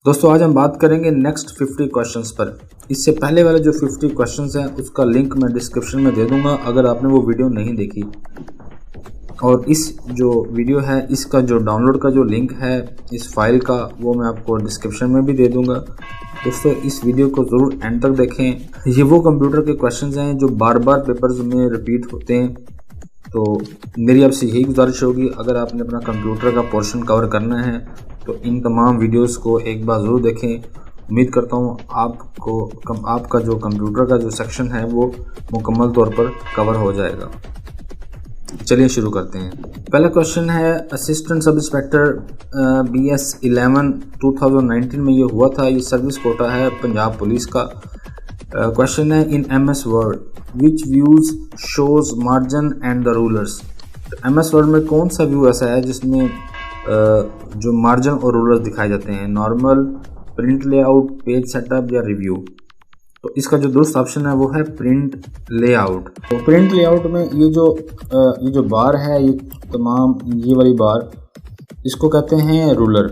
दोस्तों आज हम बात करेंगे नेक्स्ट 50 क्वेश्चंस पर। इससे पहले वाले जो 50 क्वेश्चंस हैं उसका लिंक मैं डिस्क्रिप्शन में दे दूंगा अगर आपने वो वीडियो नहीं देखी। और इस जो वीडियो है इसका जो डाउनलोड का जो लिंक है इस फाइल का वो मैं आपको डिस्क्रिप्शन में भी दे दूंगा। दोस्तों इस वीडियो को ज़रूर एंड तक देखें। ये वो कंप्यूटर के क्वेश्चंस हैं जो बार बार पेपर्स में रिपीट होते हैं, तो मेरी आपसे यही गुजारिश होगी अगर आपने अपना कंप्यूटर का पोर्शन कवर करना है तो इन तमाम वीडियोस को एक बार ज़रूर देखें। उम्मीद करता हूँ आपका जो कंप्यूटर का जो सेक्शन है वो मुकम्मल तौर पर कवर हो जाएगा। चलिए शुरू करते हैं। पहला क्वेश्चन है असिस्टेंट सब इंस्पेक्टर BS11 2019 में ये हुआ था। ये सर्विस कोटा है पंजाब पुलिस का। क्वेश्चन है इन MS word which views shows margin and the rulers. MS word में कौन सा व्यू ऐसा है जिसमें जो मार्जिन और रूलर्स दिखाए जाते हैं? Normal, print layout, page setup या रिव्यू। तो इसका जो दुरुस्त ऑप्शन है वो है प्रिंट लेआउट। तो प्रिंट लेआउट में ये जो बार है, ये तमाम ये वाली बार इसको कहते हैं रूलर,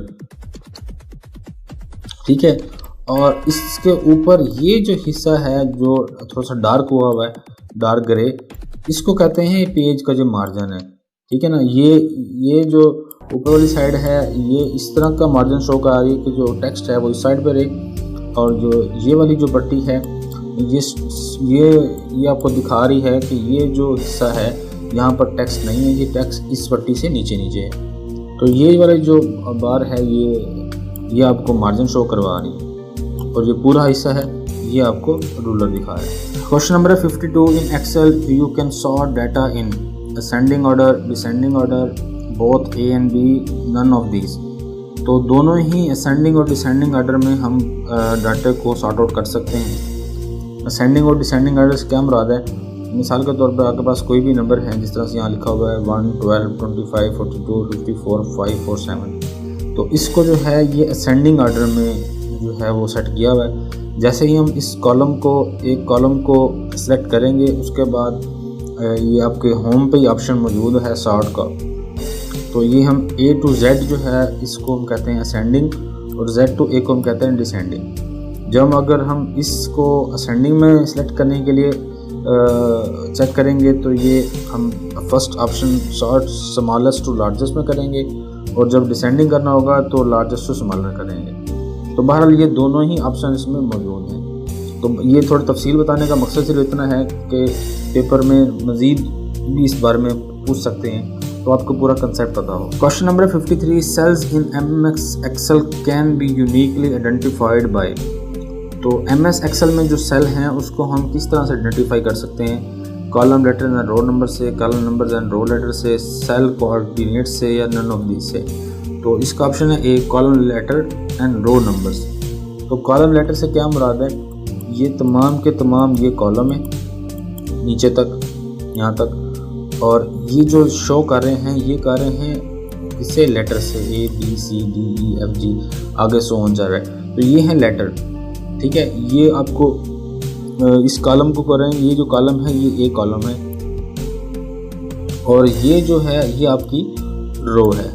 ठीक है। और इसके ऊपर ये जो हिस्सा है जो थोड़ा सा डार्क हुआ है, डार्क ग्रे, इसको कहते हैं पेज का जो मार्जिन है, ठीक है ना। ये जो ऊपर वाली साइड है ये इस तरह का मार्जिन शो कर रही है कि जो टेक्स्ट है वो इस साइड पे रहे, और जो ये वाली जो पट्टी है ये आपको दिखा रही है कि ये जो हिस्सा है यहाँ पर टेक्स्ट नहीं है, ये टेक्स्ट इस पट्टी से नीचे है। तो ये वाली जो बार है ये आपको मार्जिन शो करवा रही है, और ये पूरा हिस्सा है ये आपको रूलर दिखा है। Question number 52 in excel you can sort data in ascending order, descending order, both A and B, none of these. तो दोनों ही असेंडिंग और डिसेंडिंग ऑर्डर में हम डाटा को सॉर्ट आउट कर सकते हैं। असेंडिंग और डिसेंडिंग ऑर्डर से क्या मुराद है? मिसाल के तौर पर आपके पास कोई भी नंबर है, जिस तरह से यहाँ लिखा हुआ है 1, 12, 25, 42, 54, 5 और 7, तो इसको जो है ये असेंडिंग ऑर्डर में जो है वो सेट किया हुआ है। जैसे ही हम इस एक कॉलम को सेलेक्ट करेंगे उसके बाद ये आपके होम पे ही ऑप्शन मौजूद है सॉर्ट का, तो ये हम A to Z जो है इसको हम कहते हैं असेंडिंग, और Z to A को हम कहते हैं डिसेंडिंग। जब अगर हम इसको असेंडिंग में सेलेक्ट करने के लिए चेक करेंगे तो ये हम first option sort smallest to largest में करेंगे, और जब डिसेंडिंग करना होगा तो लार्जेस्ट टू स्मॉलर में करेंगे। तो बहरहाल ये दोनों ही ऑप्शन इसमें मौजूद हैं। तो ये थोड़ी तफसील बताने का मकसद सिर्फ इतना है कि पेपर में मज़ीद भी इस बारे में पूछ सकते हैं, तो आपको पूरा कंसेप्ट पता हो। Question number 53 cells in MS excel can be uniquely identified by. तो MS एक्सेल में जो सेल हैं उसको हम किस तरह से आइडेंटिफाई कर सकते हैं? Column letter and row number से, column numbers and row letter से, सेल कोऑर्डिनेट से या नन ऑफ दीज से। तो इसका ऑप्शन है A, column letter and row numbers. तो कॉलम लेटर से क्या मुराद है? ये तमाम के तमाम ये कॉलम है नीचे तक, यहाँ तक, और ये जो शो कर रहे हैं ये कर रहे हैं किससे? लेटर से, A B C D E F G आगे सो ऑन जा रहा है, तो ये है लेटर, ठीक है। ये आपको इस कॉलम को कर रहे हैं, ये जो कॉलम है ये A कॉलम है, और ये जो है ये आपकी रो है।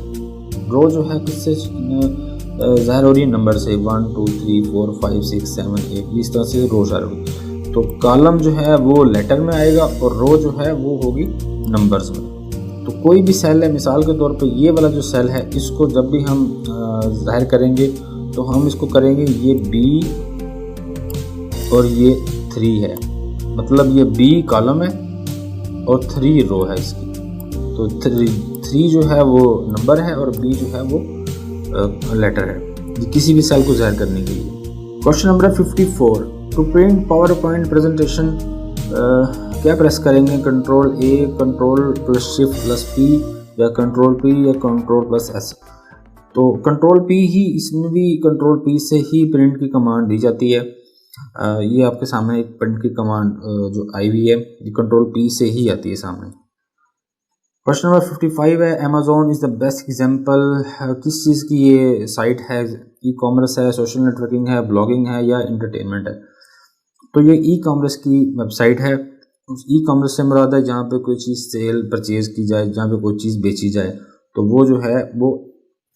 रो जो है किससे ज़ाहिर हो रही है? नंबर से, 1 2 3 4 5 6 7 8, इस तरह से रो ज़ाहिर होगी। तो कॉलम जो है वो लेटर में आएगा और रो जो है वो होगी नंबर्स में। तो कोई भी सेल है, मिसाल के तौर पे ये वाला जो सेल है इसको जब भी हम ज़ाहिर करेंगे तो हम इसको करेंगे ये B और ये 3 है, मतलब ये B कॉलम है और 3 रो है इसकी। तो 3 जो है वो नंबर है और B जो है वो लेटर है, किसी भी सेल को ज़ाहिर करने के लिए। Question number 54 to print PowerPoint presentation क्या प्रेस करेंगे? Control A, control plus shift plus P, या कंट्रोल P या कंट्रोल प्लस S। तो कंट्रोल P ही, इसमें भी कंट्रोल P से ही प्रिंट की कमांड दी जाती है। ये आपके सामने एक प्रिंट की कमांड जो आई हुई है ये कंट्रोल P से ही आती है सामने। क्वेश्चन नंबर 55 है Amazon is the best example. किस चीज़ की ये साइट है? ई कॉमर्स है, सोशल नेटवर्किंग है, ब्लॉगिंग है या एंटरटेनमेंट है? तो ये ई कॉमर्स की वेबसाइट है। उस ई कॉमर्स से मुराद है जहाँ पे कोई चीज़ सेल परचेज की जाए, जहाँ पे कोई चीज़ बेची जाए, तो वो जो है वो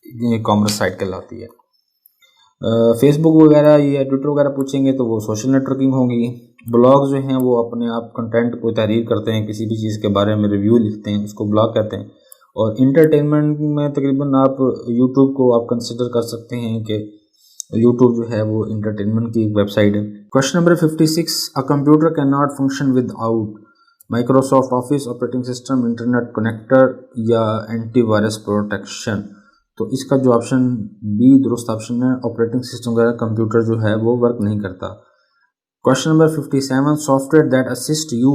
ई कॉमर्स साइट कहलाती है। फेसबुक वगैरह या ट्विटर वगैरह पूछेंगे तो वो सोशल नेटवर्किंग होगी। ब्लॉग जो हैं वो अपने आप कंटेंट को तहरीर करते हैं, किसी भी चीज़ के बारे में रिव्यू लिखते हैं, उसको ब्लॉग कहते हैं। और इंटरटेनमेंट में तकरीबन आप यूट्यूब को आप कंसिडर कर सकते हैं कि यूट्यूब जो है वो इंटरटेनमेंट की एक वेबसाइट है। Question number 56, a computer can not function without Microsoft Office operating system, internet connector या एंटीवायरस प्रोटेक्शन। तो इसका जो ऑप्शन बी दुरुस्त ऑप्शन है, ऑपरेटिंग सिस्टम वगैरह कंप्यूटर जो है वो वर्क नहीं करता। Question number 57, software that assist you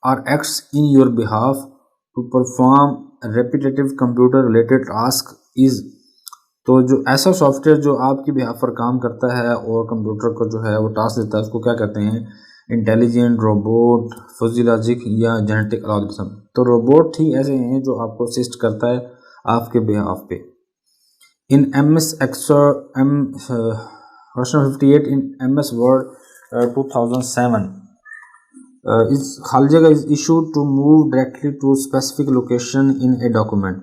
और acts in your behalf to perform repetitive computer related task is. तो जो ऐसा सॉफ्टवेयर जो आपकी बिहाफ पर काम करता है और कंप्यूटर को जो है वो टास्क देता है, उसको क्या कहते हैं? इंटेलिजेंट, रोबोट, फजी लॉजिक या जेनेटिक एल्गोरिथम। तो रोबोट ही ऐसे हैं जो आपको असिस्ट करता है आपके बिहाफ पे। In MS Excel question 58, in MS Word 2007 इस खाली जगह is issued to move directly to specific location in a document.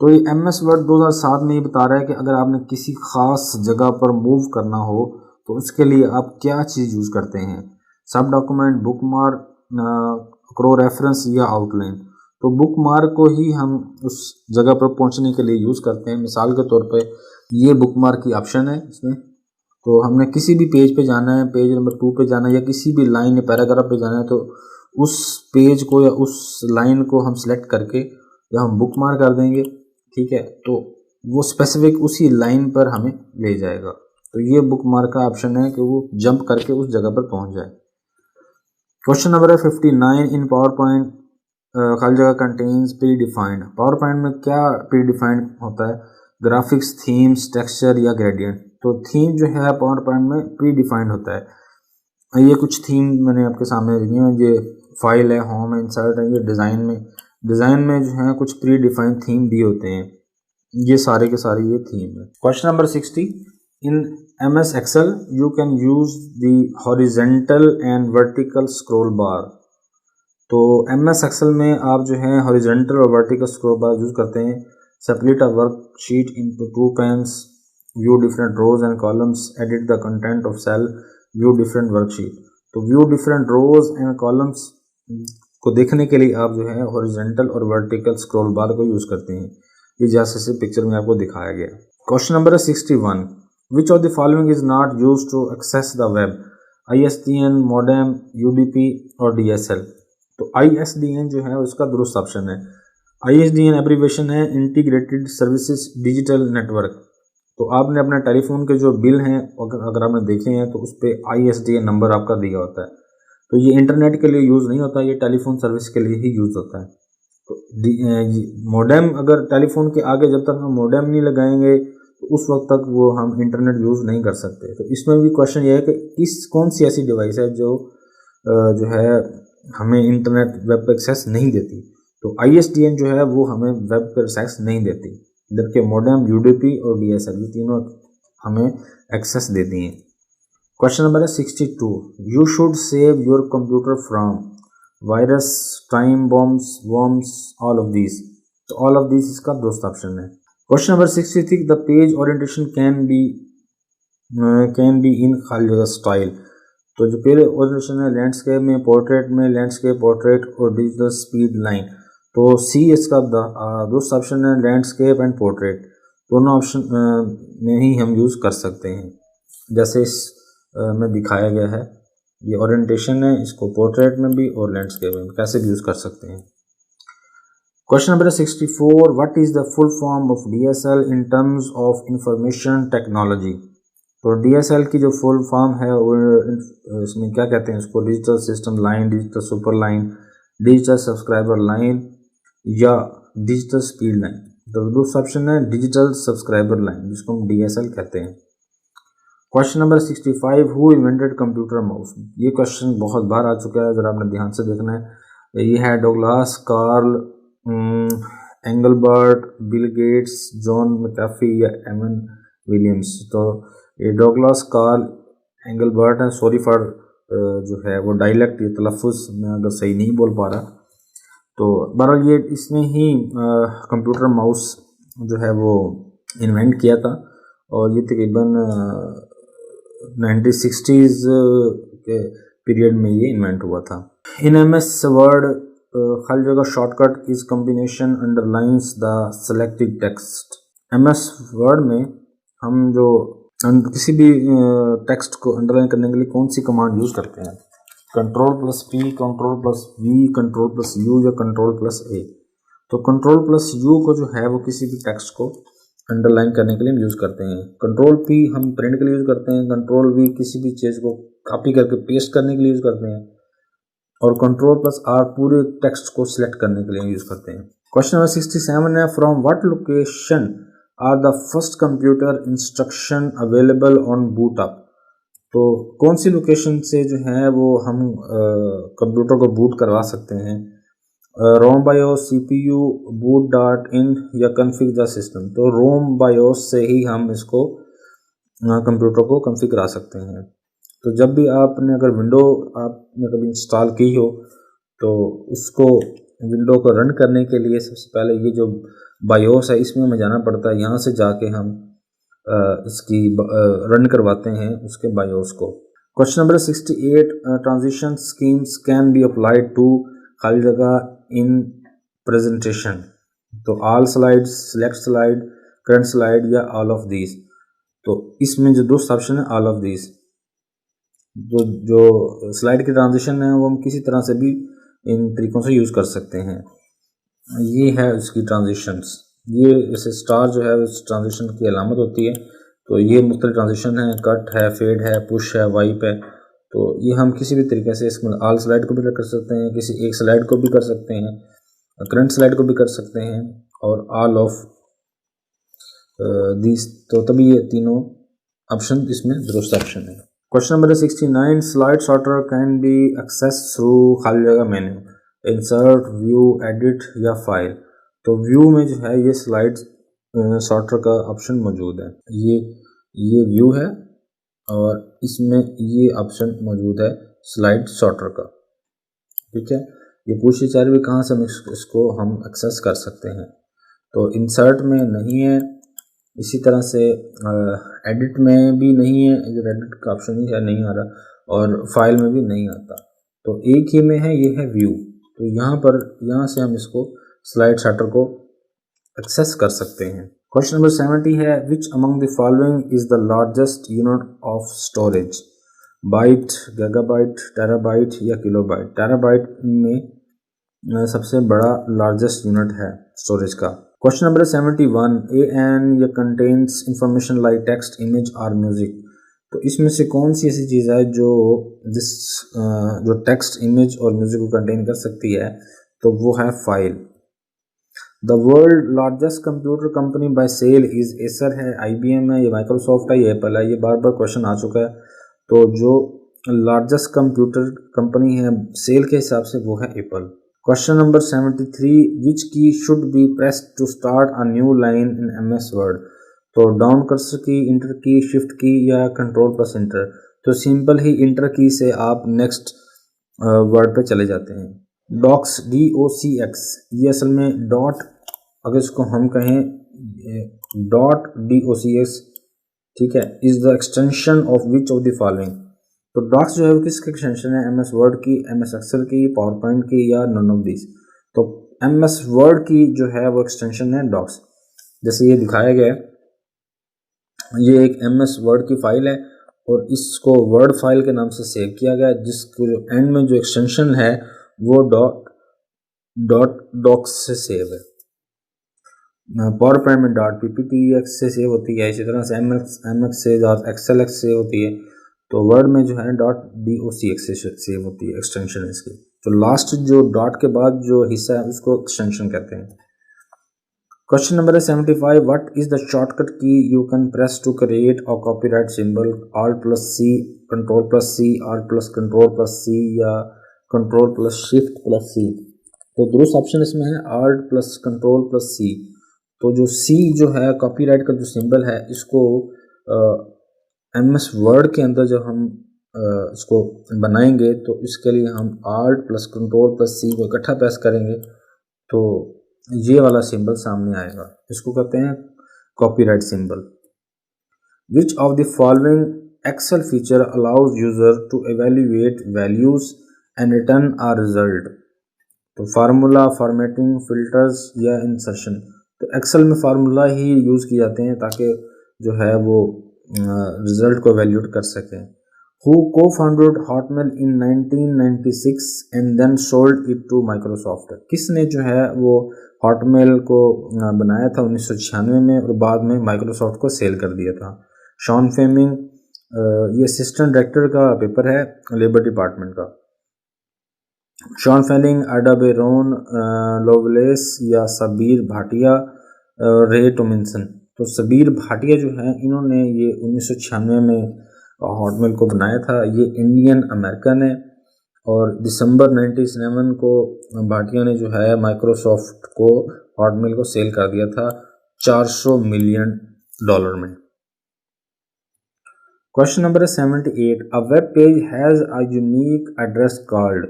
तो ये MS Word 2007 में ये बता रहा है कि अगर आपने किसी खास जगह पर मूव करना हो तो उसके लिए आप क्या चीज़ यूज़ करते हैं? सब document, book mark, crow reference या आउटलाइन। तो बुक मार्क को ही हम उस जगह पर पहुंचने के लिए यूज़ करते हैं। मिसाल के तौर पे ये बुक मार्क की ऑप्शन है इसमें। तो हमने किसी भी पेज पे जाना है, पेज नंबर 2 पे जाना है या किसी भी लाइन या पैराग्राफ पे जाना है, तो उस पेज को या उस लाइन को हम सिलेक्ट करके या हम बुक मार्क कर देंगे, ठीक है, तो वो स्पेसिफिक उसी लाइन पर हमें ले जाएगा। तो ये बुक मार्क का ऑप्शन है कि वो जंप करके उस जगह पर पहुँच जाए। क्वेश्चन नंबर 59, इन पावर पॉइंट खाली जगह contains pre defined. Power point में क्या प्री डिफाइंड होता है? ग्राफिक्स, थीम्स, टेक्सचर या ग्रेडियंट। तो थीम जो है पावर पॉइंट में प्री डिफाइंड होता है। ये कुछ थीम मैंने आपके सामने रखी है, ये फाइल है, होम है, इंसर्ट है, ये डिज़ाइन में जो है कुछ प्री डिफाइंड थीम भी होते हैं। ये सारे के सारे ये थीम है। Question number 60, in MS Excel you can use the horizontal and vertical scroll bar। तो MS Excel में आप जो है हॉरिजॉन्टल और वर्टिकल स्क्रॉल बार यूज़ करते हैं। Split a worksheet into 2 panes, view different rows and columns, edit the content of cell, view different worksheet. तो view different rows and columns को देखने के लिए आप जो है हॉरिजॉन्टल और वर्टिकल स्क्रॉल बार को यूज़ करते हैं। ये जैसे पिक्चर में आपको दिखाया गया। Question number 61, which of the following is not used to access the web? ISDN, modem, UDP और DSL। तो ISDN जो है उसका दुरुस्त ऑप्शन है। ISDN एब्रीविएशन है इंटीग्रेटेड सर्विसेज डिजिटल नेटवर्क। तो आपने अपने टेलीफोन के जो बिल हैं अगर आपने देखे हैं तो उस पर ISDN नंबर आपका दिया होता है। तो ये इंटरनेट के लिए यूज़ नहीं होता, ये टेलीफोन सर्विस के लिए ही यूज़ होता है। तो मॉडेम, अगर टेलीफोन के आगे जब तक हम मॉडेम नहीं लगाएंगे तो उस वक्त तक वो हम इंटरनेट यूज़ नहीं कर सकते। तो इसमें भी क्वेश्चन ये है कि कौन सी ऐसी डिवाइस है जो है हमें इंटरनेट वेब पर एक्सेस नहीं देती। तो ISDN जो है वो हमें वेब पर एक्सेस नहीं देती, जबकि मॉडेम, UDP और DSL ये तीनों हमें एक्सेस देती हैं। क्वेश्चन नंबर है 62, you should save your computer from virus, time bombs, worms, all of this. तो ऑल ऑफ दिस इसका दोस्त ऑप्शन है। Question number 63, the page orientation can be in खाली जगह स्टाइल। तो जो पहले ओरिएंटेशन है लैंडस्केप में, पोर्ट्रेट में, लैंडस्केप, पोर्ट्रेट और डिजिटल स्पीड लाइन। तो C इसका दोस्त ऑप्शन है, लैंडस्केप एंड पोर्ट्रेट। दोनों ऑप्शन में ही हम यूज़ कर सकते हैं, जैसे इस में दिखाया गया है। ये ओरिएंटेशन है, इसको पोर्ट्रेट में भी और लैंडस्केप में कैसे भी यूज़ कर सकते हैं। Question number 64, what is the full form of DSL in terms of information technology. तो DSL की जो फुल फॉर्म है वो इसमें क्या कहते हैं इसको? Digital system line, digital super line, digital subscriber line या डिजिटल स्पीड लाइन। तो दूसरा ऑप्शन है डिजिटल सब्सक्राइबर लाइन, जिसको हम DSL कहते हैं। Question number 65, who invented computer mouse. ये क्वेश्चन बहुत बार आ चुका है, ज़रा आपने ध्यान से देखना है। ये है Douglas, Carl Engelbart, Bill Gates, John McAfee या एमन विलियम्स। तो ये डगलस, कार्ल एंगलबर्ट है। सॉरी फॉर जो है वो डायलेक्ट, ये तलफ़ुज़ मैं अगर सही नहीं बोल पा रहा। तो बहरहाल ये इसने ही कंप्यूटर माउस जो है वो इन्वेंट किया था और ये तकरीबन 1960s के पीरियड में ये इन्वेंट हुआ था। इन MS वर्ड खाली जगह shortcut is combination underlines the selected text. MS word में हम जो किसी भी टेक्स्ट को अंडरलाइन करने के लिए कौन सी कमांड यूज़ करते हैं? Ctrl+P, Ctrl+V, Ctrl+U या Ctrl+A। तो Ctrl+U को जो है वो किसी भी टेक्स्ट को अंडरलाइन करने के लिए हम यूज़ करते हैं। Ctrl+P हम प्रिंट के लिए यूज़ करते हैं। Ctrl+V किसी भी चीज़ को कॉपी करके पेस्ट करने के लिए यूज़ करते हैं। और Ctrl+R पूरे टेक्स्ट को सिलेक्ट करने के लिए यूज़ करते हैं। क्वेश्चन नंबर 67 है, from what location are the first computer instruction available on boot up. तो कौन सी लोकेशन से जो है वो हम कंप्यूटर को बूट करवा सकते हैं? रोम बायोस, CPU, boot.in या config द सिस्टम। तो रोम बायोस से ही हम इसको कंप्यूटर को कॉन्फ़िगर करा सकते हैं। तो जब भी आपने अगर विंडो आपने कभी इंस्टॉल की हो तो उसको विंडो को रन करने के लिए सबसे पहले ये जो बायोस है इसमें हमें जाना पड़ता है। यहाँ से जाके हम इसकी रन करवाते हैं उसके बायोस को। Question number 68, transition schemes can be applied to खाली जगह इन प्रेजेंटेशन। तो all slide, select slide, current slide या ऑल ऑफ दीज। तो इसमें जो दूसरा ऑप्शन है ऑल ऑफ दीज। जो स्लाइड की ट्रांजिशन है वो हम किसी तरह से भी इन तरीकों से यूज़ कर सकते हैं। ये है उसकी ट्रांजिशंस। ये जैसे स्टार जो है उस ट्रांजिशन की अलामत होती है। तो ये मुख्तलिफ ट्रांजिशन है, कट है, फेड है, पुश है, वाइप है। तो ये हम किसी भी तरीके से इसमें ऑल स्लाइड को भी कर सकते हैं, किसी एक स्लाइड को भी कर सकते हैं, करंट स्लाइड को भी कर सकते हैं और ऑल ऑफ दिस। तो तभी ये तीनों ऑप्शन इसमें दुरुस्त ऑप्शन है। Question number 69, slide sorter can be access through खाली जगह मेन्यू, इंसर्ट, व्यू, एडिट या फाइल। तो व्यू में जो है ये स्लाइड सॉर्टर का ऑप्शन मौजूद है। ये व्यू है और इसमें ये ऑप्शन मौजूद है स्लाइड सॉर्टर का। ठीक है, ये पूछी जा रही है कहाँ से हम इसको हम एक्सेस कर सकते हैं। तो इंसर्ट में नहीं है, इसी तरह से एडिट में भी नहीं है, इधर एडिट का ऑप्शन ही नहीं आ रहा, और फाइल में भी नहीं आता। तो एक ही में है, ये है व्यू। तो यहाँ से हम इसको स्लाइड सॉर्टर को एक्सेस कर सकते हैं। क्वेश्चन नंबर 70 है, which among the following is the largest unit of storage? Byte, gigabyte, terabyte या किलोबाइट। टेराबाइट में सबसे बड़ा लार्जेस्ट यूनिट है स्टोरेज का। क्वेश्चन नंबर 71, AN या contains information like text, image और म्यूजिक। तो इसमें से कौन सी ऐसी चीज़ है जो टेक्स्ट, इमेज और म्यूजिक को कंटेन कर सकती है? तो वो है file. The world largest computer company by sale is Acer है, IBM है, ये माइक्रोसॉफ्ट है, ये एप्पल है। ये बार बार क्वेश्चन आ चुका है। तो जो लार्जेस्ट कंप्यूटर कंपनी है सेल के हिसाब से वो है Apple. Question number 73, which key should be pressed to start a new line in MS word? तो down cursor key, enter key, shift key या कंट्रोल+ इंटर। तो सिंपल ही इंटर की से आप नेक्स्ट वर्ड पे चले जाते हैं। डॉक्स, DOCX, ये असल में डॉट, अगर इसको हम कहें .docx, ठीक है, is the extension of which of the following. तो डॉक्स जो है वो किसकी एक्सटेंशन है? MS वर्ड की, MS एक्सेल की, पावर पॉइंट की या नन ऑफ दिस। तो MS वर्ड की जो है वो एक्सटेंशन है डॉक्स। जैसे ये दिखाया गया है, ये एक MS वर्ड की फाइल है और इसको वर्ड फाइल के नाम से सेव किया गया है, जिसको जो एंड में जो एक्सटेंशन है वो डॉक्स से सेव है। पावर पॉइंट में .pptx से सेव होती है, इसी तरह से MX से .xlx से होती है। तो वर्ड में जो है .docx से सेव होती है, एक्सटेंशन है इसकी। तो लास्ट जो डॉट के बाद जो हिस्सा है उसको एक्सटेंशन कहते हैं। Question number 75, what is the shortcut key you can press to create a copyright symbol? Alt+C, Control+C, Alt+Control+C या Control+Shift+C। तो दुरुस्त ऑप्शन इसमें है Alt+Control+C। तो जो C जो है कॉपीराइट का जो सिंबल है, इसको MS वर्ड के अंदर जब हम इसको बनाएंगे तो इसके लिए हम Alt+Control+C को इकट्ठा प्रेस करेंगे तो ये वाला सिंबल सामने आएगा। इसको कहते हैं copyright symbol. Which of the following excel feature allows user to evaluate values and return a result. तो फार्मूला, फॉर्मेटिंग, फिल्टर्स या इंसर्शन। तो एक्सेल में फार्मूला ही यूज़ किए जाते हैं ताकि जो है वो रिजल्ट को एवेल्यूएट कर सकें। Who co-founded Hotmail in 1996 and then sold it to Microsoft? किसने जो है वो हॉटमेल को बनाया था 1996 में और बाद में माइक्रोसॉफ्ट को सेल कर दिया था? शॉन फेमिंग। ये असिस्टेंट डायरेक्टर का पेपर है लेबर डिपार्टमेंट का। शॉन फेलिंग, एडा बेरोन, लोवलेस या सबीर भाटिया, रे टोमिंसन। तो सबीर भाटिया जो है इन्होंने ये 1996 में हॉटमेल को बनाया था। ये इंडियन अमेरिकन है और दिसंबर 97 को भाटिया ने जो है माइक्रोसॉफ्ट को हॉटमेल को सेल कर दिया था $400 मिलियन में। Question number 78, a web page has a unique address called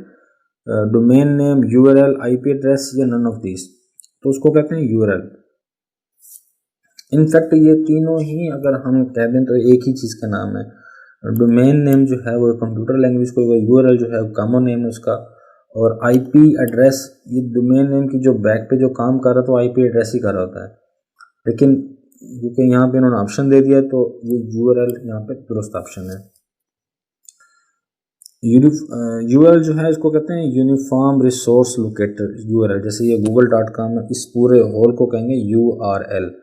domain name, URL, IP address या नन ऑफ दिस। तो उसको कहते हैं यूआरएल। इनफैक्ट ये तीनों ही अगर हम कह दें तो एक ही चीज़ का नाम है। डोमेन नेम जो है वो कंप्यूटर लैंग्वेज को, यूआरएल जो है वो कॉमन नेम है उसका, और आईपी एड्रेस ये डोमेन नेम की जो बैक पे जो काम कर रहा है तो आईपी एड्रेस ही कर रहा होता है, लेकिन क्योंकि यहाँ पे इन्होंने ऑप्शन दे दिया तो ये यूआरएल यहाँ पे दुरुस्त ऑप्शन है। यूआरएल जो है इसको कहते हैं यूनिफॉर्म रिसोर्स लोकेटर यूआरएल। जैसे ये google.com है, इस पूरे होल को कहेंगे यूआरएल।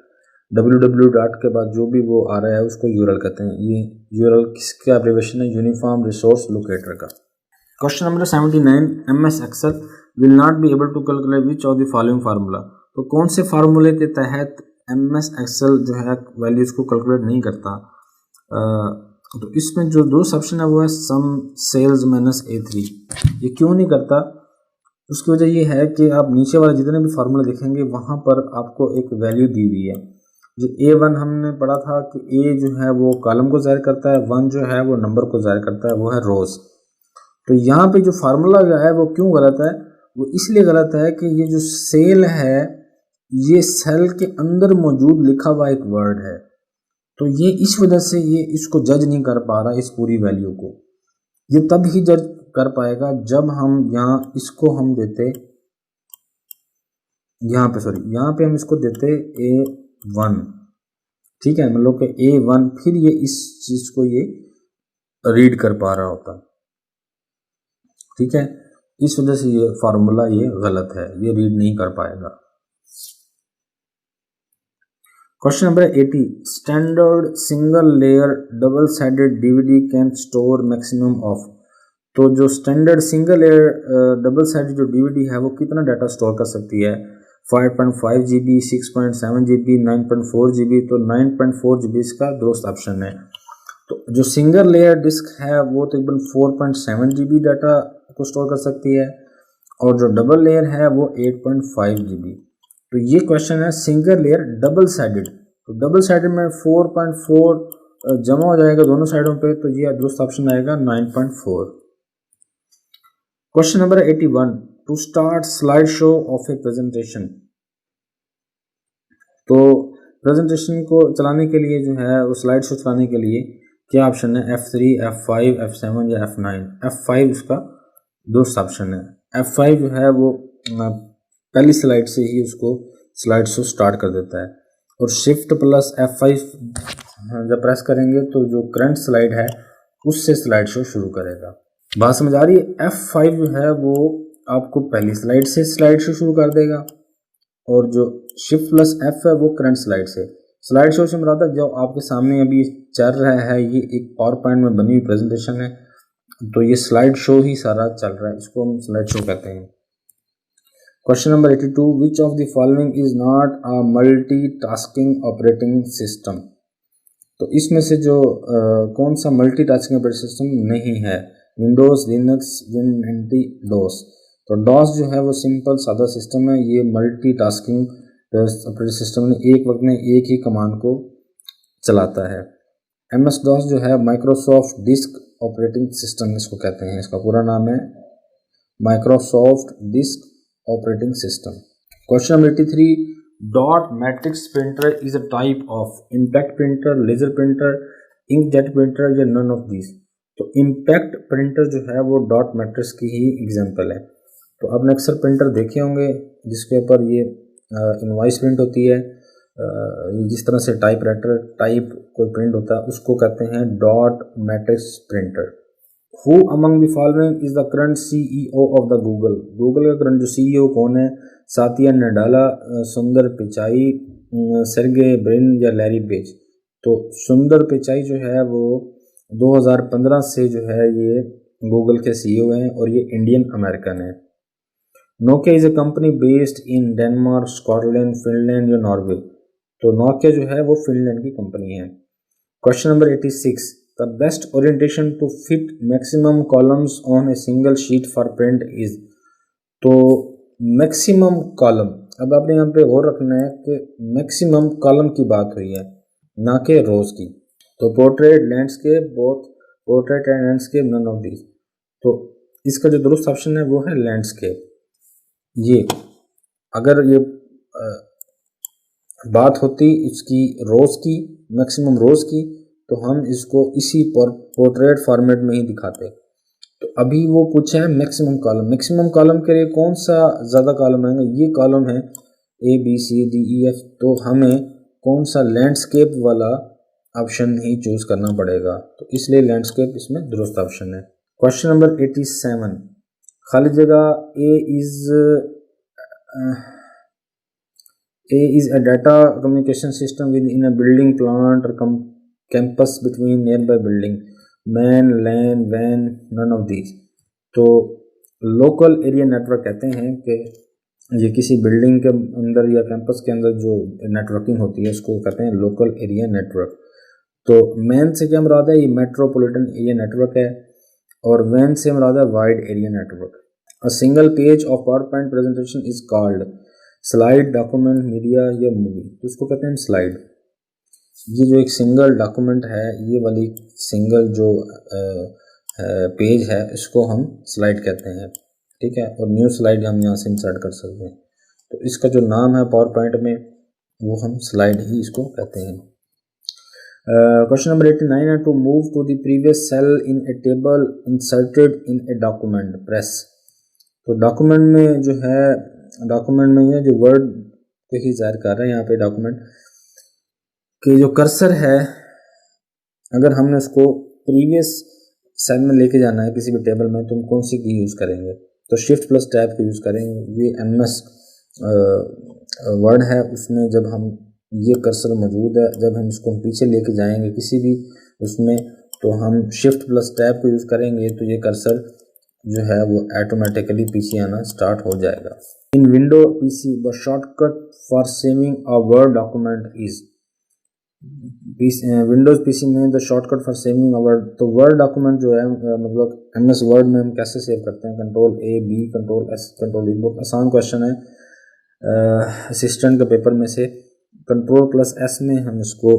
www के बाद जो भी वो आ रहा है उसको यूआरएल कहते हैं। ये यूआरएल किसका एब्रिविएशन है? यूनिफॉर्म रिसोर्स लोकेटर का। Question number 79, MS excel will not be able to calculate which of the following formula. तो कौन से फार्मूले के तहत MS एक्सेल जो है वैल्यूज को कैलकुलेट नहीं करता? तो इसमें जो दो ऑप्शन है वो है सम सेल्स माइनस A3। ये क्यों नहीं करता? उसकी वजह ये है कि आप नीचे वाले जितने भी फार्मूले देखेंगे वहाँ पर आपको एक वैल्यू दी हुई है। जो A1 हमने पढ़ा था कि A जो है वो कॉलम को ज़ाहिर करता है, 1 जो है वो नंबर को ज़ाहिर करता है, वो है रोज़। तो यहाँ पे जो फार्मूला जो है वो क्यों गलत है? वो इसलिए गलत है कि ये जो सेल है ये सेल के अंदर मौजूद लिखा हुआ एक वर्ड है, तो ये इस वजह से ये इसको जज नहीं कर पा रहा इस पूरी वैल्यू को। ये तब ही जज कर पाएगा जब हम यहाँ इसको हम देते, यहाँ पे हम इसको देते A1, ठीक है, मतलब कि A1, फिर ये इस चीज को ये रीड कर पा रहा होता, ठीक है। इस वजह से ये फार्मूला ये गलत है, ये रीड नहीं कर पाएगा। Question number 80, standard single layer double sided DVD can store maximum of. तो जो standard single layer double sided जो डीवीडी है वो कितना डाटा स्टोर कर सकती है? 5.5 GB, 6.7 GB, 9.4 GB। तो 9.4 GB इसका दुरुस्त ऑप्शन है। तो जो सिंगल लेयर डिस्क है वो तकरीबन 4.7 GB डाटा को स्टोर कर सकती है और जो डबल लेयर है वो 8.5 GB। तो ये क्वेश्चन है सिंगल लेयर डबल साइडेड। तो डबल साइडेड में 4.4 जमा हो जाएगा दोनों साइडों पे, तो ये दुरुस्त ऑप्शन आएगा 9.4। Question number 81, to start slide show of a presentation. तो प्रेजेंटेशन को चलाने के लिए जो है वो स्लाइड शो चलाने के लिए क्या ऑप्शन है? F3, F5, F7 या F9। F5 उसका दुरुस्त ऑप्शन है। F5 जो है वो पहली स्लाइड से ही उसको स्लाइड शो स्टार्ट कर देता है और शिफ्ट प्लस F5 जब प्रेस करेंगे तो जो करंट स्लाइड है उससे स्लाइड शो शुरू करेगा। बात समझ आ रही है? F5 जो है वो आपको पहली स्लाइड से स्लाइड शो शुरू कर देगा और जो शिफ्ट प्लस F है वो करंट स्लाइड से। स्लाइड शो से मुराद है जो आपके सामने अभी चल रहा है, ये एक पावर पॉइंट में बनी हुई प्रेजेंटेशन है, तो ये स्लाइड शो ही सारा चल रहा है, इसको हम स्लाइड शो कहते हैं। Question number 82, which of the following is not a multitasking operating system. तो इसमें से जो कौन सा मल्टीटास्किंग ऑपरेटिंग सिस्टम नहीं है? विंडोज, लिनक्स, विन90, डॉस। तो डॉस जो है वो सिंपल सादा सिस्टम है, ये मल्टीटास्किंग ऑपरेटिंग सिस्टम में एक वक्त में एक ही कमांड को चलाता है। MS डॉस जो है माइक्रोसॉफ्ट डिस्क ऑपरेटिंग सिस्टम इसको कहते हैं, इसका पूरा नाम है Microsoft disk operating system. Question number 83, dot matrix printer is a type of impact printer, laser printer, inkjet printer या नन ऑफ दीज। तो इम्पैक्ट प्रिंटर जो है वो डॉट मैट्रिक्स की ही एग्जांपल है। तो आपने अक्सर प्रिंटर देखे होंगे जिसके ऊपर ये इनवॉइस प्रिंट होती है, जिस तरह से टाइप राइटर टाइप कोई प्रिंट होता है उसको कहते हैं dot matrix printer. Who among the following is the current CEO of the Google. Google का करंट जो CEO कौन है? सातिया नडाला, सुंदर पिचाई, सर्गे ब्रिन या लैरी पेज। तो सुंदर पिचाई जो है वो 2015 से जो है ये गूगल के CEO हैं और ये इंडियन अमेरिकन है। Nokia is a company based in Denmark, Scotland, Finland या नॉर्वे। तो नोकिया जो है वो फिनलैंड की कंपनी है। Question number 86, the best orientation to fit maximum columns on a single sheet for print is. तो maximum column, अब आपने यहाँ पे और रखना है कि मैक्सिमम कॉलम की बात हुई है ना कि रोज की। तो portrait, landscape, both portrait and landscape, none of these. तो इसका जो दुरुस्त ऑप्शन है वो है लैंडस्केप। ये अगर ये बात होती इसकी रोज की, मैक्सिमम रोज की, तो हम इसको इसी पोर्ट्रेट फॉर्मेट में ही दिखाते। तो अभी वो पूछा है मैक्सिमम कॉलम। मैक्सिमम कॉलम के लिए कौन सा ज़्यादा कॉलम आएंगे? ये कॉलम है ABCDEF। तो हमें कौन सा लैंडस्केप वाला ऑप्शन ही चूज करना पड़ेगा, तो इसलिए लैंडस्केप इसमें दुरुस्त ऑप्शन है। क्वेश्चन नंबर 87, खाली जगह A is a data communication system within a building, plant or campus between nearby building. Man, LAN, WAN, none of these। तो लोकल एरिया नेटवर्क कहते हैं कि ये किसी बिल्डिंग के अंदर या कैंपस के अंदर जो नेटवर्किंग होती है उसको कहते हैं लोकल एरिया नेटवर्क। तो मैन से क्या मुराद है? ये मेट्रोपॉलिटन एरिया नेटवर्क है, और वैन से मुराद है wide area network. A single page of PowerPoint presentation is called slide, document, media या मूवी। तो इसको कहते हैं स्लाइड। ये जो एक सिंगल डॉक्यूमेंट है, ये वाली सिंगल जो पेज है इसको हम स्लाइड कहते हैं, ठीक है। और न्यू स्लाइड हम यहाँ से इंसर्ट कर सकते हैं। तो इसका जो नाम है पावर पॉइंट में वो हम स्लाइड ही इसको कहते हैं। क्वेश्चन नंबर 89 है, to move to the previous cell in a table inserted in a document press. तो डॉक्यूमेंट में जो है, डॉक्यूमेंट में ये जो वर्ड को ही जाहिर कर रहा है यहाँ पे डॉक्यूमेंट कि जो कर्सर है, अगर हमने उसको प्रीवियस सेल में लेके जाना है किसी भी टेबल में, तो हम कौन सी की यूज़ करेंगे? तो शिफ्ट प्लस टैब को यूज़ करेंगे। ये MS वर्ड है, उसमें जब हम ये कर्सर मौजूद है, जब हम इसको पीछे लेके जाएंगे किसी भी उसमें, तो हम शिफ्ट प्लस टैब को यूज़ करेंगे, तो ये कर्सर जो है वो ऑटोमेटिकली पीछे आना स्टार्ट हो जाएगा। इन window PC the shortcut for saving a word document is. Windows PC में the shortcut for saving a word. तो वर्ड डॉक्यूमेंट जो है मतलब MS वर्ड में हम कैसे सेव करते हैं? Ctrl+A+B, Ctrl+S, Ctrl+V। बहुत आसान क्वेश्चन है, असिस्टेंट के पेपर में से। Ctrl+S में हम इसको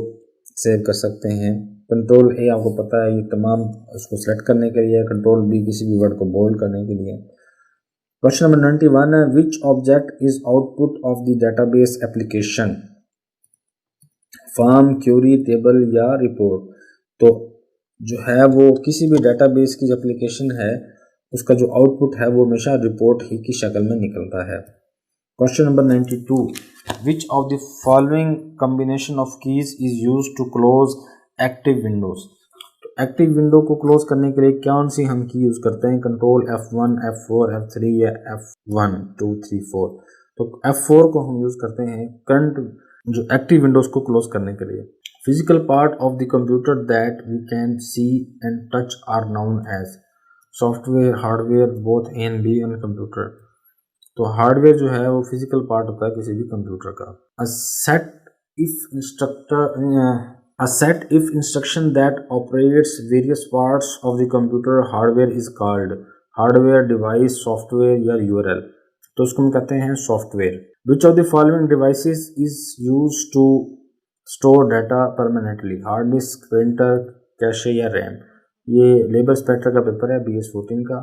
सेव कर सकते हैं। Ctrl+A आपको पता है ये तमाम उसको सेलेक्ट करने के लिए, Ctrl+B किसी भी वर्ड को बोल्ड करने के लिए। क्वेश्चन नंबर 91 है, which object is output of the database application? Form, query, table या रिपोर्ट। तो जो है वो किसी भी डेटाबेस की जो एप्लीकेशन है उसका जो आउटपुट है वो हमेशा रिपोर्ट ही की शक्ल में निकलता है। Question number 92, which of the following combination of keys is used to close active windows? तो एक्टिव विंडो को क्लोज करने के लिए कौन सी हम की यूज करते हैं? Ctrl+F1, F4, F3 या F1 2 3 4। तो F4 को हम यूज करते हैं करंट जो एक्टिव विंडोज को क्लोज करने के लिए। Physical part of the computer that we can see and touch are known as. Software, hardware, both A and B on computer. तो हार्डवेयर जो है वो फिजिकल पार्ट होता है किसी भी कंप्यूटर का। A set if instruction that operates various parts of the computer hardware is called. Hardware, device, software या URL। तो उसको हम कहते हैं software. Which of the following devices is used to store data permanently? Hard disk, printer, cache या RAM. ये लेबर स्पेक्टर का पेपर है BS14 का।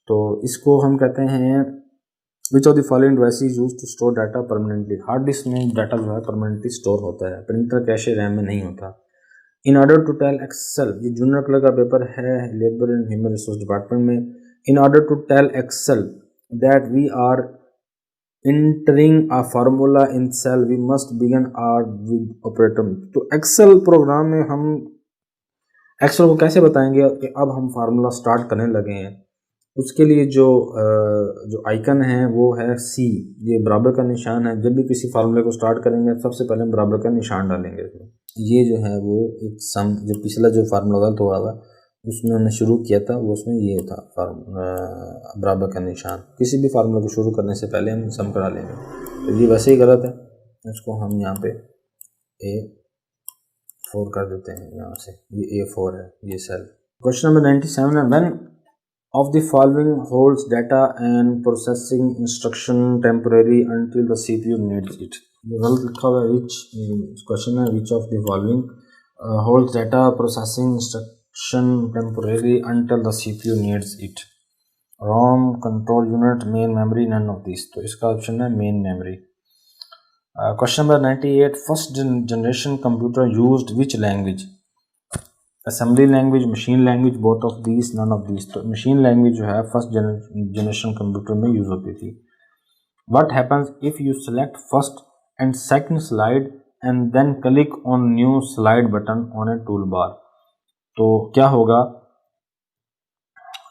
तो इसको हम कहते हैं which of the following device is use to store data permanently. Hard disk में डाटा जो है परमानेंटली स्टोर होता है, प्रिंटर कैशे रैम में नहीं होता। In order to tell Excel, ये जूनियर कलर का पेपर है labour and human resource department में। In order to tell Excel that we are entering a formula in cell we must begin our with operator। तो Excel programme में हम Excel को कैसे बताएंगे कि अब हम फार्मूला स्टार्ट करने लगे हैं। उसके लिए जो आइकन है वो है सी, ये बराबर का निशान है। जब भी किसी फार्मूले को स्टार्ट करेंगे सबसे पहले हम बराबर का निशान डालेंगे। ये जो है वो एक सम, जो पिछला जो फार्मूला गलत हुआ था उसमें हमने शुरू किया था वो उसमें ये था बराबर का निशान। किसी भी फार्मूला को शुरू करने से पहले हम सम करा लेंगे, तो ये वैसे ही गलत है, इसको हम यहाँ पे A4 कर देते हैं। यहाँ से ये A4 है, ये सेल। क्वेश्चन नंबर 97 है, when of the following holds data and processing instruction temporary until the CPU needs it. गलत लिखा हुआ है, विच क्वेश्चन है विच of the following holds data processing instruction temporarily until the CPU needs it। ROM, control unit, main memory, none of these। तो इसका option है main memory। Question number 98, first generation computer used which language. Assembly language, machine language, both of these, none of these. तो machine language जो है first generation computer में use होती थी। What happens if you select first and second slide and then click on new slide button on a toolbar. तो क्या होगा,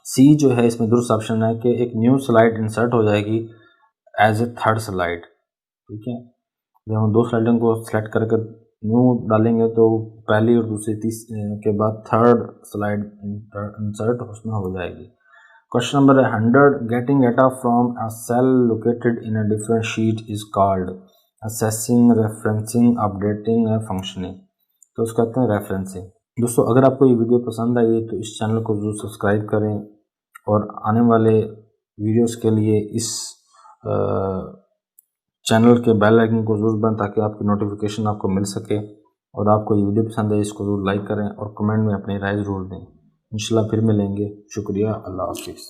सी जो है इसमें दुरुस्त ऑप्शन है कि एक न्यू स्लाइड इंसर्ट हो जाएगी एज ए थर्ड स्लाइड। ठीक है, जब हम दो स्लाइडों को सेलेक्ट करके न्यू डालेंगे तो पहली और दूसरी तीसरी के बाद थर्ड स्लाइड इंसर्ट उसमें हो जाएगी। Question number 100, getting data from a cell located in a different sheet is called accessing, referencing, updating या फंक्शनिंग। तो उसको कहते हैं रेफरेंसिंग। दोस्तों अगर आपको ये वीडियो पसंद आई तो इस चैनल को ज़रूर सब्सक्राइब करें और आने वाले वीडियोस के लिए इस चैनल के बेल आइकन को ज़रूर दबाएं ताकि आपकी नोटिफिकेशन आपको मिल सके। और आपको ये वीडियो पसंद है इसको ज़रूर लाइक करें और कमेंट में अपनी राय ज़रूर दें। इंशाल्लाह फिर मिलेंगे। शुक्रिया, अल्लाह हाफिज़।